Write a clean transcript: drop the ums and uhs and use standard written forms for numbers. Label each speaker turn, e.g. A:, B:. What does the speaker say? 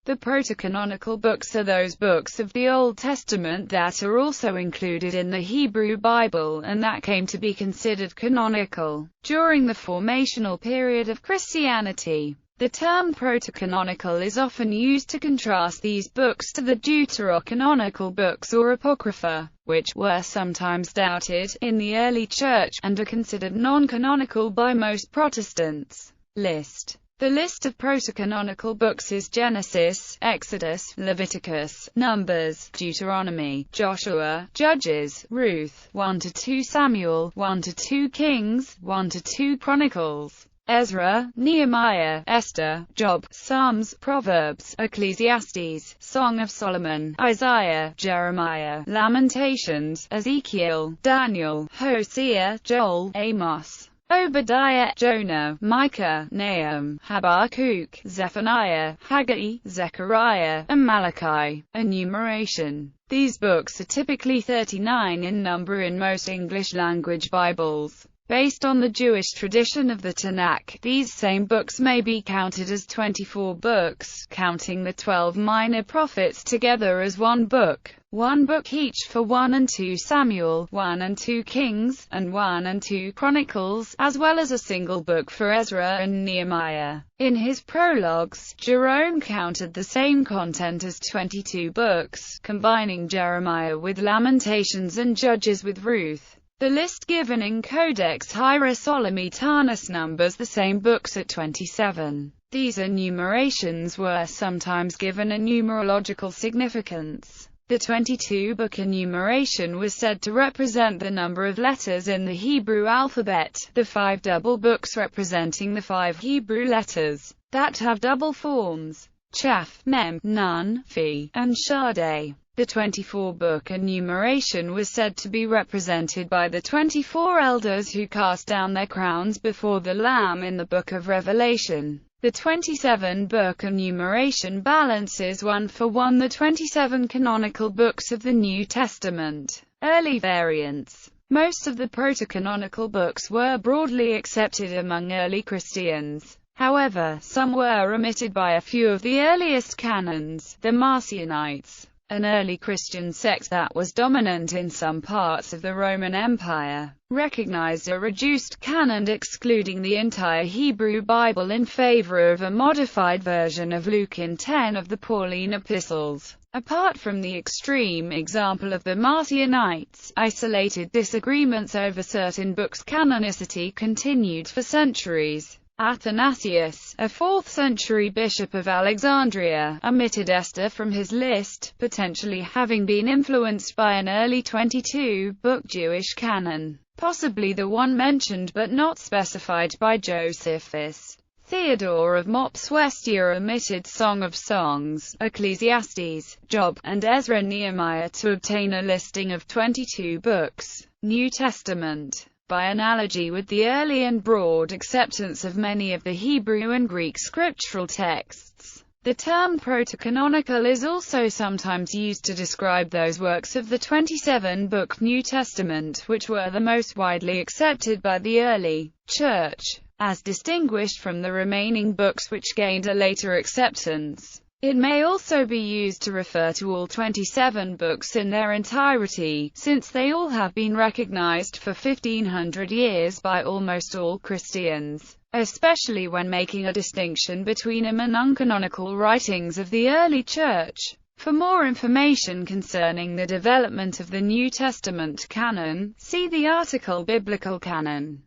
A: The protocanonical books are those books of the Old Testament that are also included in the Hebrew Bible and that came to be considered canonical during the formational period of Christianity. The term protocanonical is often used to contrast these books to the deuterocanonical books or apocrypha, which were sometimes doubted in the early church and are considered non-canonical by most Protestants. List. The list of protocanonical books is Genesis, Exodus, Leviticus, Numbers, Deuteronomy, Joshua, Judges, Ruth, 1–2 Samuel, 1–2 Kings, 1–2 Chronicles, Ezra, Nehemiah, Esther, Job, Psalms, Proverbs, Ecclesiastes, Song of Solomon, Isaiah, Jeremiah, Lamentations, Ezekiel, Daniel, Hosea, Joel, Amos, Obadiah, Jonah, Micah, Nahum, Habakkuk, Zephaniah, Haggai, Zechariah, and Malachi. Enumeration. These books are typically 39 in number in most English-language Bibles. Based on the Jewish tradition of the Tanakh, these same books may be counted as 24 books, counting the 12 minor prophets together as one book each for 1 and 2 Samuel, 1 and 2 Kings, and 1 and 2 Chronicles, as well as a single book for Ezra and Nehemiah. In his prologues, Jerome counted the same content as 22 books, combining Jeremiah with Lamentations and Judges with Ruth. The list given in Codex Hieronymitanus numbers the same books at 27. These enumerations were sometimes given a numerological significance. The 22-book enumeration was said to represent the number of letters in the Hebrew alphabet, the 5 double books representing the 5 Hebrew letters that have double forms, Chaf, Mem, Nun, Phi, and Shade. The 24-book enumeration was said to be represented by the 24 elders who cast down their crowns before the Lamb in the Book of Revelation. The 27-book enumeration balances 1 for 1 the 27 canonical books of the New Testament. Early variants. Most of the protocanonical books were broadly accepted among early Christians. However, some were omitted by a few of the earliest canons. The Marcia Knights, an early Christian sect that was dominant in some parts of the Roman Empire, recognized a reduced canon excluding the entire Hebrew Bible in favor of a modified version of Luke in 10 of the Pauline epistles. Apart from the extreme example of the Marcia Knights, isolated disagreements over certain books' canonicity continued for centuries. Athanasius, a 4th-century bishop of Alexandria, omitted Esther from his list, potentially having been influenced by an early 22-book Jewish canon, possibly the one mentioned but not specified by Josephus. Theodore of Mopsuestia omitted Song of Songs, Ecclesiastes, Job, and Ezra Nehemiah to obtain a listing of 22 books. New Testament. By analogy with the early and broad acceptance of many of the Hebrew and Greek scriptural texts, the term protocanonical is also sometimes used to describe those works of the 27-book New Testament which were the most widely accepted by the early Church, as distinguished from the remaining books which gained a later acceptance. It may also be used to refer to all 27 books in their entirety, since they all have been recognized for 1500 years by almost all Christians, especially when making a distinction between them and uncanonical writings of the early Church. For more information concerning the development of the New Testament canon, see the article Biblical Canon.